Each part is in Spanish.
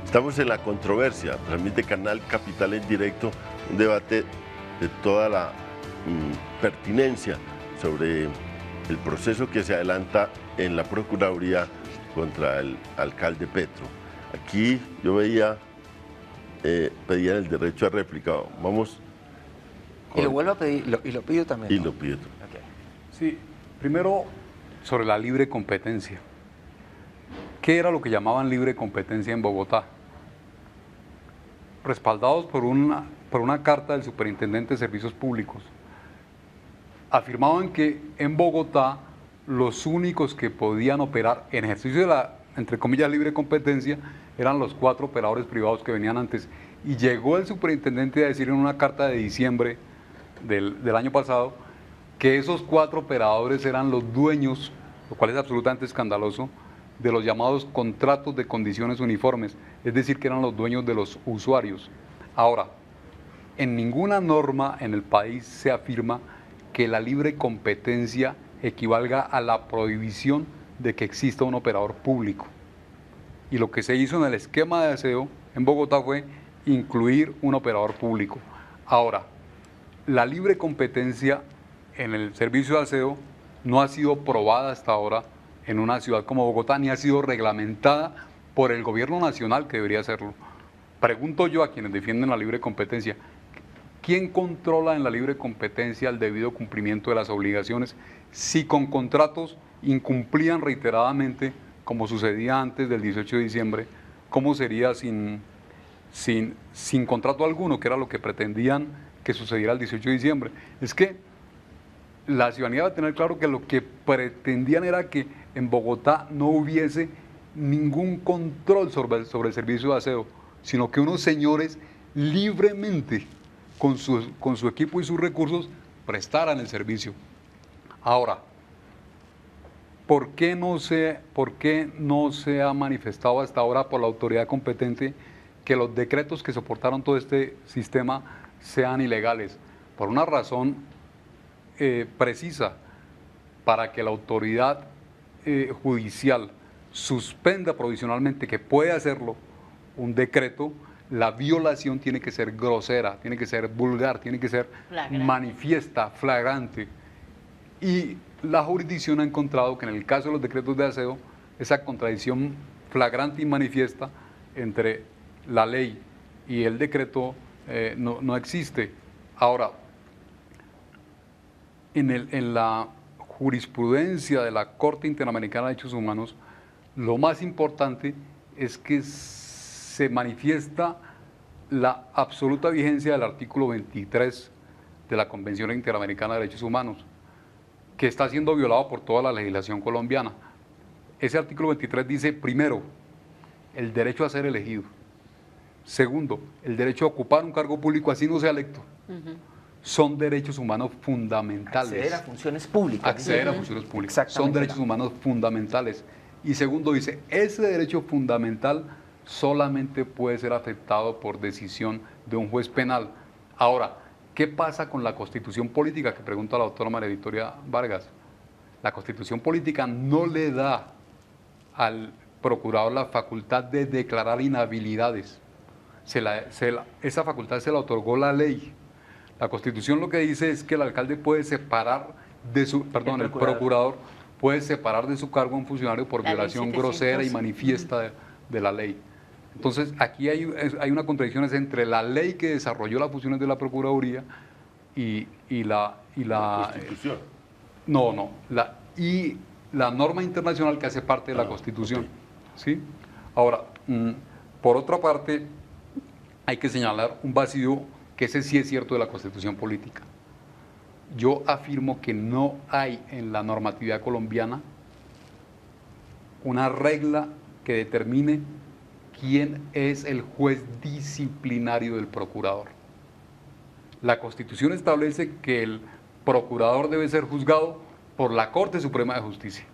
Estamos en la controversia, transmite Canal Capital en directo, un debate de toda la pertinencia sobre el proceso que se adelanta en la Procuraduría contra el alcalde Petro. Aquí yo veía, pedían el derecho a réplica. Vamos. Y lo vuelvo a pedir, y lo pido también. Y ¿no? lo pido. Okay. Sí, primero sobre la libre competencia. ¿Qué era lo que llamaban libre competencia en Bogotá? Respaldados por una carta del Superintendente de Servicios Públicos, afirmaban que en Bogotá los únicos que podían operar en ejercicio de la, entre comillas, libre competencia eran los 4 operadores privados que venían antes. Y llegó el superintendente a decir en una carta de diciembre del año pasado que esos 4 operadores eran los dueños, lo cual es absolutamente escandaloso, de los llamados contratos de condiciones uniformes, es decir, que eran los dueños de los usuarios. Ahora, en ninguna norma en el país se afirma que la libre competencia equivalga a la prohibición de que exista un operador público. Y lo que se hizo en el esquema de aseo en Bogotá fue incluir un operador público. Ahora, la libre competencia en el servicio de aseo no ha sido probada hasta ahora en una ciudad como Bogotá, ni ha sido reglamentada por el gobierno nacional, que debería hacerlo. Pregunto yo a quienes defienden la libre competencia, ¿quién controla en la libre competencia el debido cumplimiento de las obligaciones si con contratos incumplían reiteradamente, como sucedía antes del 18 de diciembre? ¿Cómo sería sin contrato alguno, que era lo que pretendían que sucediera el 18 de diciembre? Es que la ciudadanía va a tener claro que lo que pretendían era que en Bogotá no hubiese ningún control sobre el servicio de aseo, sino que unos señores libremente, con su equipo y sus recursos, prestaran el servicio. Ahora, ¿por qué no se ha manifestado hasta ahora por la autoridad competente que los decretos que soportaron todo este sistema sean ilegales? Por una razón precisa, para que la autoridad judicial suspenda provisionalmente, que puede hacerlo, un decreto, la violación tiene que ser grosera, tiene que ser vulgar, tiene que ser manifiesta, flagrante. Y la jurisdicción ha encontrado que en el caso de los decretos de aseo, esa contradicción flagrante y manifiesta entre la ley y el decreto no existe. Ahora, en la jurisprudencia de la Corte Interamericana de Derechos Humanos, lo más importante es que se manifiesta la absoluta vigencia del artículo 23 de la Convención Interamericana de Derechos Humanos, que está siendo violado por toda la legislación colombiana. Ese artículo 23 dice, primero, el derecho a ser elegido. Segundo, el derecho a ocupar un cargo público así no sea electo. Son derechos humanos fundamentales. Acceder a funciones públicas. Acceder a funciones públicas. Son derechos humanos fundamentales. Y segundo dice, ese derecho fundamental solamente puede ser afectado por decisión de un juez penal. Ahora, ¿qué pasa con la Constitución política? Que pregunta la doctora María Victoria Vargas. La Constitución política no le da al procurador la facultad de declarar inhabilidades. Esa facultad se la otorgó la ley. La Constitución lo que dice es que el alcalde puede separar de su, perdón, el procurador puede separar de su cargo a un funcionario por violación grosera y manifiesta de la ley. Entonces, aquí hay una contradicción entre la ley que desarrolló las funciones de la Procuraduría y la Constitución. Y la norma internacional que hace parte de la Constitución. ¿Sí? Ahora, por otra parte, hay que señalar un vacío que ese sí es cierto de la Constitución política. Yo afirmo que no hay en la normatividad colombiana una regla que determine quién es el juez disciplinario del procurador. La Constitución establece que el procurador debe ser juzgado por la Corte Suprema de Justicia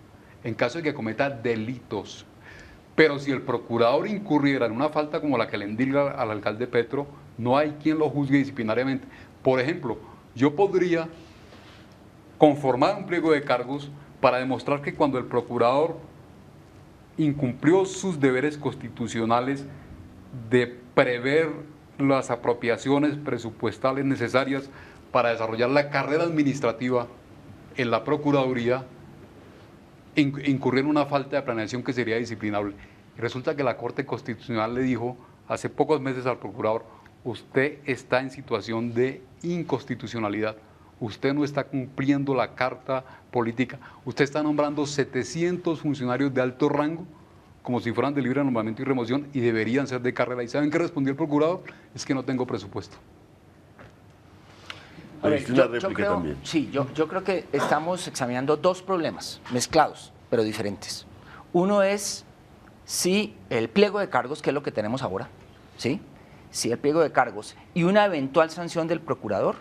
en caso de que cometa delitos. Pero si el procurador incurriera en una falta como la que le endilga al alcalde Petro, no hay quien lo juzgue disciplinariamente. Por ejemplo, yo podría conformar un pliego de cargos para demostrar que cuando el procurador incumplió sus deberes constitucionales de prever las apropiaciones presupuestales necesarias para desarrollar la carrera administrativa en la Procuraduría, incurrió en una falta de planeación que sería disciplinable. Y resulta que la Corte Constitucional le dijo hace pocos meses al procurador: usted está en situación de inconstitucionalidad, usted no está cumpliendo la carta política, usted está nombrando 700 funcionarios de alto rango como si fueran de libre nombramiento y remoción y deberían ser de carrera. ¿Y saben qué respondió el procurador? Es que no tengo presupuesto. A ver, una réplica también. Sí, yo creo que estamos examinando dos problemas mezclados, pero diferentes. Uno es si el pliego de cargos, que es lo que tenemos ahora, ¿sí? Si el pliego de cargos y una eventual sanción del procurador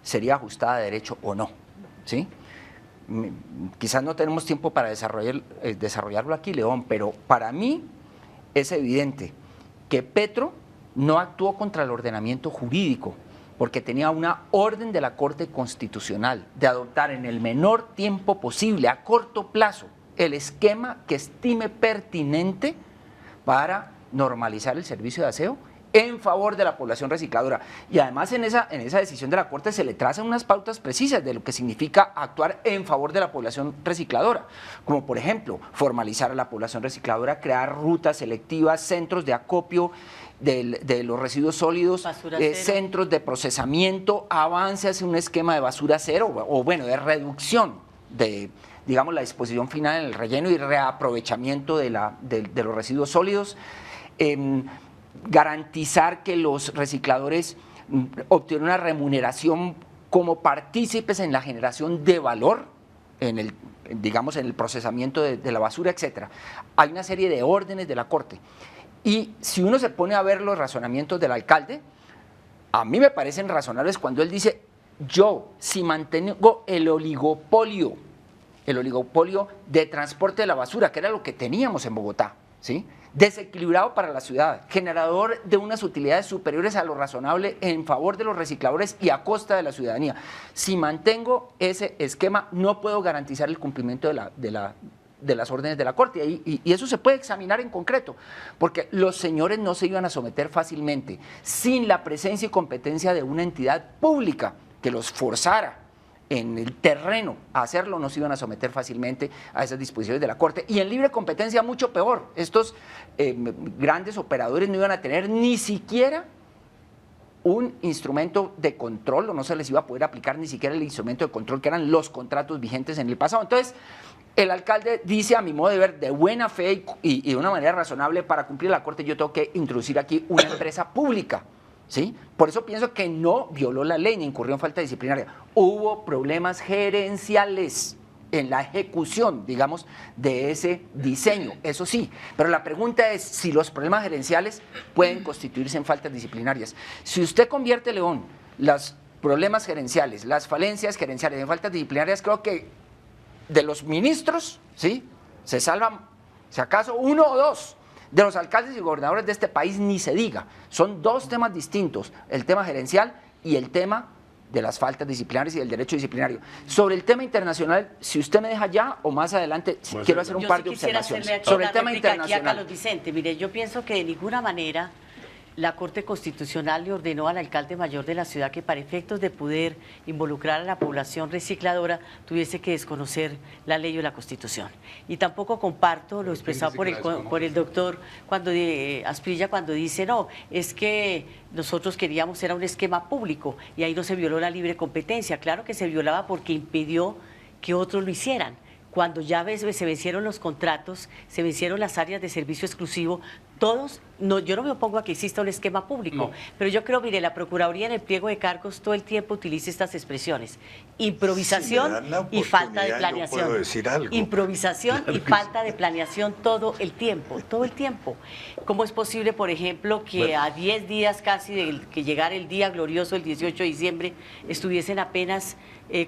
sería ajustada de derecho o no, ¿sí? Quizás no tenemos tiempo para desarrollarlo aquí, León, pero para mí es evidente que Petro no actuó contra el ordenamiento jurídico, porque tenía una orden de la Corte Constitucional de adoptar en el menor tiempo posible, a corto plazo, el esquema que estime pertinente para normalizar el servicio de aseo en favor de la población recicladora. Y además en esa decisión de la Corte se le trazan unas pautas precisas de lo que significa actuar en favor de la población recicladora, como por ejemplo formalizar a la población recicladora, crear rutas selectivas, centros de acopio de los residuos sólidos, centros de procesamiento, avance hacia un esquema de basura cero o bueno, de reducción de, digamos, la disposición final en el relleno y reaprovechamiento de los residuos sólidos. Garantizar que los recicladores obtienen una remuneración como partícipes en la generación de valor, en el procesamiento de la basura, etcétera. Hay una serie de órdenes de la Corte. Y si uno se pone a ver los razonamientos del alcalde, a mí me parecen razonables cuando él dice: yo, si mantengo el oligopolio de transporte de la basura, que era lo que teníamos en Bogotá, ¿sí?, desequilibrado para la ciudad, generador de unas utilidades superiores a lo razonable en favor de los recicladores y a costa de la ciudadanía. Si mantengo ese esquema, no puedo garantizar el cumplimiento de las órdenes de la Corte. Y eso se puede examinar en concreto, porque los señores no se iban a someter fácilmente sin la presencia y competencia de una entidad pública que los forzara en el terreno a hacerlo. No se iban a someter fácilmente a esas disposiciones de la Corte. Y en libre competencia mucho peor. Estos grandes operadores no iban a tener ni siquiera un instrumento de control, o no se les iba a poder aplicar ni siquiera el instrumento de control que eran los contratos vigentes en el pasado. Entonces, el alcalde dice, a mi modo de ver, de buena fe y de una manera razonable: para cumplir la Corte yo tengo que introducir aquí una empresa pública, ¿sí? Por eso pienso que no violó la ley ni incurrió en falta disciplinaria. Hubo problemas gerenciales en la ejecución, digamos, de ese diseño, eso sí. Pero la pregunta es si los problemas gerenciales pueden constituirse en faltas disciplinarias. Si usted convierte, León, los problemas gerenciales, las falencias gerenciales en faltas disciplinarias, creo que de los ministros, ¿sí?, se salvan, si acaso, uno o dos. De los alcaldes y gobernadores de este país ni se diga. Son dos temas distintos: el tema gerencial y el tema de las faltas disciplinarias y del derecho disciplinario. Sobre el tema internacional, si usted me deja ya o más adelante, quiero hacer un par de observaciones. Sobre el tema internacional. Carlos Vicente, mire, yo pienso que de ninguna manera la Corte Constitucional le ordenó al alcalde mayor de la ciudad que para efectos de poder involucrar a la población recicladora tuviese que desconocer la ley o la Constitución. Y tampoco comparto lo expresado por el doctor Asprilla cuando dice: no, es que nosotros queríamos era un esquema público y ahí no se violó la libre competencia. Claro que se violaba porque impidió que otros lo hicieran. Cuando ya se vencieron los contratos, se vencieron las áreas de servicio exclusivo, todos, no, yo no me opongo a que exista un esquema público, pero yo creo, mire, la Procuraduría en el pliego de cargos todo el tiempo utiliza estas expresiones: improvisación y falta de planeación. ¿Puedo decir algo? Improvisación y falta de planeación todo el tiempo, todo el tiempo. ¿Cómo es posible, por ejemplo, que a 10 días casi de que llegara el día glorioso, el 18 de diciembre, estuviesen apenas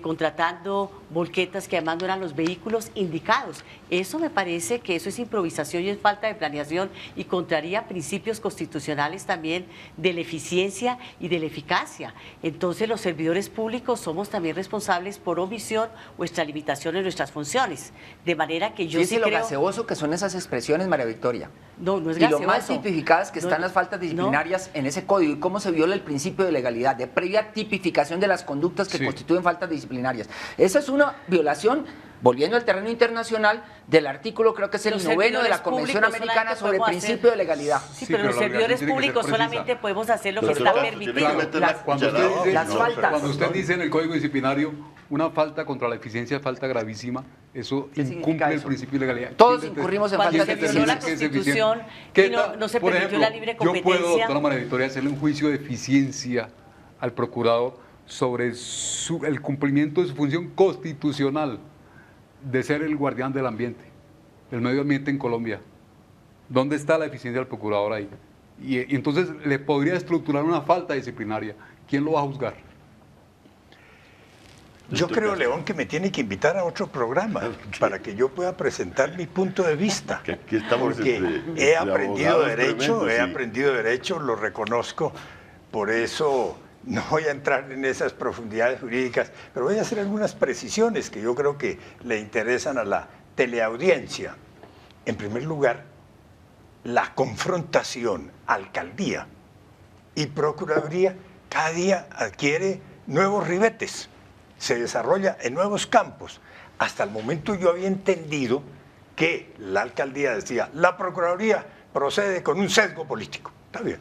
contratando volquetas que además no eran los vehículos indicados? Eso me parece que eso es improvisación y es falta de planeación y contraría principios constitucionales también de la eficiencia y de la eficacia. Entonces los servidores públicos somos también responsables por omisión o extralimitación en nuestras funciones. De manera que yo sí lo creo... gaseoso que son esas expresiones, María Victoria. No, no es y gaseoso. lo más tipificadas que No, están las faltas disciplinarias en ese código y cómo se viola el principio de legalidad, de previa tipificación de las conductas que constituyen faltas disciplinarias. Esa es una violación, volviendo al terreno internacional, del artículo, creo que es el 9º de la Convención Americana sobre el principio de legalidad. Sí, pero los servidores públicos solamente podemos hacer lo que está permitido. Cuando usted dice en el Código Disciplinario una falta contra la eficiencia, falta gravísima, eso incumple el principio de legalidad. Todos incurrimos en falta de eficiencia. Cuando se violó la Constitución y no se permitió la libre competencia. Yo puedo, doctora María Victoria, hacerle un juicio de eficiencia al procurador sobre el cumplimiento de su función constitucional de ser el guardián del ambiente, del medio ambiente en Colombia. ¿Dónde está la eficiencia del procurador ahí? Y entonces le podría estructurar una falta disciplinaria. ¿Quién lo va a juzgar? Yo creo, León, que me tiene que invitar a otro programa para que yo pueda presentar mi punto de vista. Aquí estamos porque he aprendido derecho, lo reconozco, por eso no voy a entrar en esas profundidades jurídicas, pero voy a hacer algunas precisiones que yo creo que le interesan a la teleaudiencia. En primer lugar, la confrontación alcaldía y procuraduría cada día adquiere nuevos ribetes, se desarrolla en nuevos campos. Hasta el momento yo había entendido que la alcaldía decía, la procuraduría procede con un sesgo político. Está bien.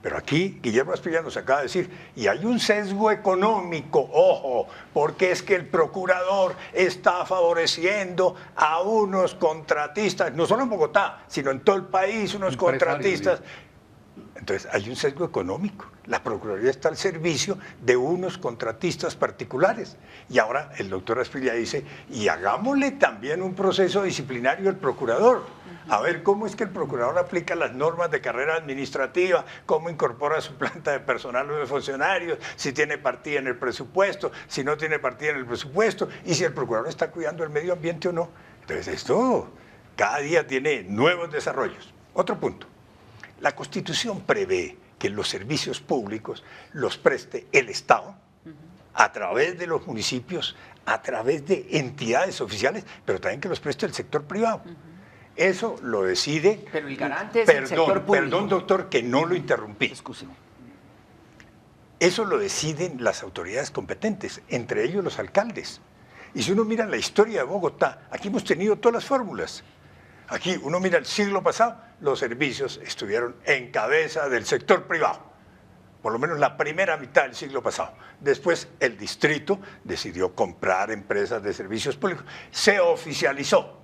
Pero aquí Guillermo Asprilla nos acaba de decir, y hay un sesgo económico, ojo, porque es que el procurador está favoreciendo a unos contratistas, no solo en Bogotá, sino en todo el país, unos contratistas. Entonces hay un sesgo económico. La Procuraduría está al servicio de unos contratistas particulares. Y ahora el doctor Asprilla dice, y hagámosle también un proceso disciplinario al procurador. A ver cómo es que el procurador aplica las normas de carrera administrativa, cómo incorpora su planta de personal o de funcionarios, si tiene partida en el presupuesto, si no tiene partida en el presupuesto, y si el procurador está cuidando el medio ambiente o no. Entonces esto cada día tiene nuevos desarrollos. Otro punto. La Constitución prevé que los servicios públicos los preste el Estado a través de los municipios, a través de entidades oficiales, pero también que los preste el sector privado. Eso lo decide... Pero el garante es el sector público. Perdón, doctor, que no lo interrumpí. Excúseme. Eso lo deciden las autoridades competentes, entre ellos los alcaldes. Y si uno mira la historia de Bogotá, aquí hemos tenido todas las fórmulas. Aquí uno mira el siglo pasado, los servicios estuvieron en cabeza del sector privado, por lo menos la primera mitad del siglo pasado. Después el distrito decidió comprar empresas de servicios públicos, se oficializó.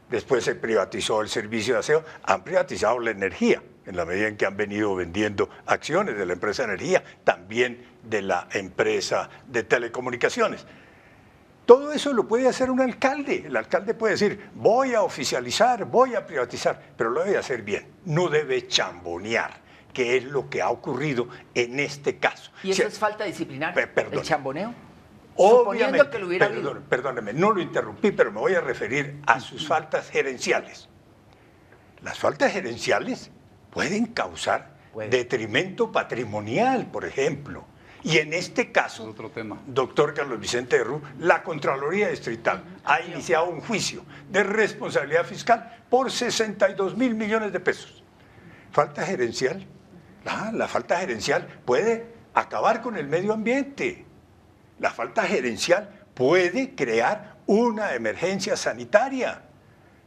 Después se privatizó el servicio de aseo, han privatizado la energía, en la medida en que han venido vendiendo acciones de la empresa de energía, también de la empresa de telecomunicaciones. Todo eso lo puede hacer un alcalde. El alcalde puede decir, voy a oficializar, voy a privatizar, pero lo debe hacer bien, no debe chambonear, que es lo que ha ocurrido en este caso. ¿Y eso es falta disciplinaria? ¿El chamboneo? Obviamente, que lo hubiera perdóneme, no lo interrumpí, pero me voy a referir a sus faltas gerenciales. Las faltas gerenciales pueden causar detrimento patrimonial, por ejemplo. Y en este caso, doctor Carlos Vicente de Rú, la Contraloría Distrital ha iniciado un juicio de responsabilidad fiscal por 62.000 millones de pesos. Falta gerencial. La falta gerencial puede acabar con el medio ambiente. La falta gerencial puede crear una emergencia sanitaria.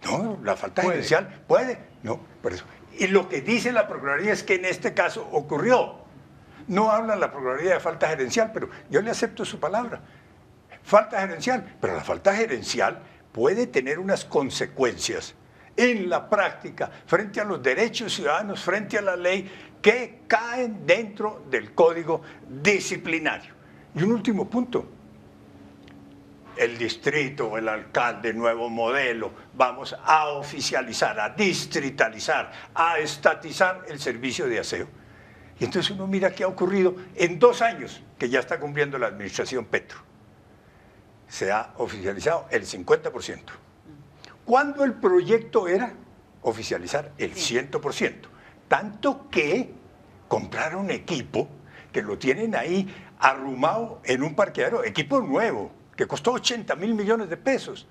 No, la falta gerencial puede. No, por eso. Y lo que dice la Procuraduría es que en este caso ocurrió. No habla la Procuraduría de falta gerencial, pero yo le acepto su palabra. Falta gerencial, pero la falta gerencial puede tener unas consecuencias en la práctica frente a los derechos ciudadanos, frente a la ley, que caen dentro del Código Disciplinario. Y un último punto. El distrito, el alcalde, nuevo modelo, vamos a oficializar, a distritalizar, a estatizar el servicio de aseo. Y entonces uno mira qué ha ocurrido en 2 años que ya está cumpliendo la administración Petro. Se ha oficializado el 50%. ¿Cuándo el proyecto era oficializar el 100%. Tanto que compraron equipo que lo tienen ahí arrumado en un parqueadero, equipo nuevo, que costó 80.000 millones de pesos.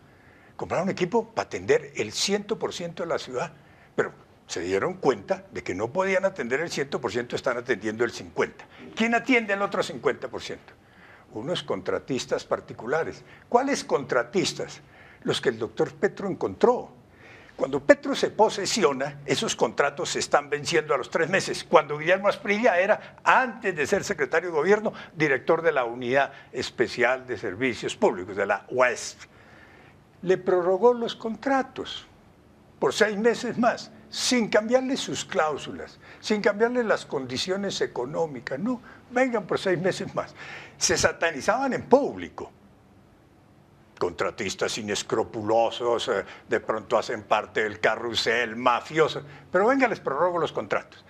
Compraron equipo para atender el 100% de la ciudad, pero se dieron cuenta de que no podían atender el 100%, están atendiendo el 50%. ¿Quién atiende el otro 50%? Unos contratistas particulares. ¿Cuáles contratistas? Los que el doctor Petro encontró. Cuando Petro se posesiona, esos contratos se están venciendo a los 3 meses. Cuando Guillermo Asprilla era, antes de ser secretario de gobierno, director de la Unidad Especial de Servicios Públicos, de la UESP. Le prorrogó los contratos por 6 meses más, sin cambiarle sus cláusulas, sin cambiarle las condiciones económicas. No, vengan por 6 meses más. Se satanizaban en público. Contratistas inescrupulosos, de pronto hacen parte del carrusel, mafiosos, pero venga, les prorrogo los contratos.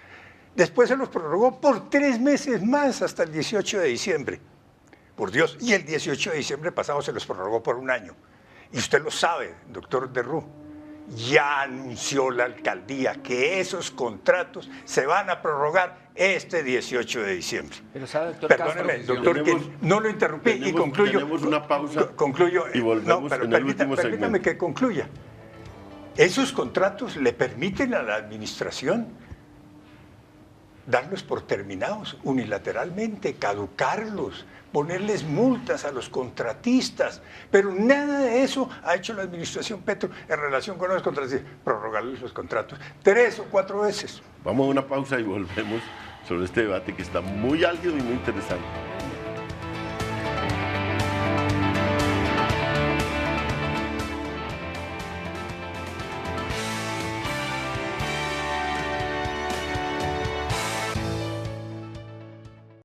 Después se los prorrogó por 3 meses más, hasta el 18 de diciembre. Por Dios, y el 18 de diciembre pasado se los prorrogó por 1 año. Y usted lo sabe, doctor Derrú, ya anunció la alcaldía que esos contratos se van a prorrogar este 18 de diciembre. Pero sabe, doctor Perdóneme, Castro, doctor, que no lo interrumpí y concluyo. Tenemos una pausa concluyo, y volvemos pero en el último permítame segmento. que concluya. Esos contratos le permiten a la administración darlos por terminados unilateralmente, caducarlos, ponerles multas a los contratistas, pero nada de eso ha hecho la administración Petro en relación con los contratistas, prorrogarles los contratos 3 o 4 veces. Vamos a una pausa y volvemos sobre este debate que está muy álgido y muy interesante.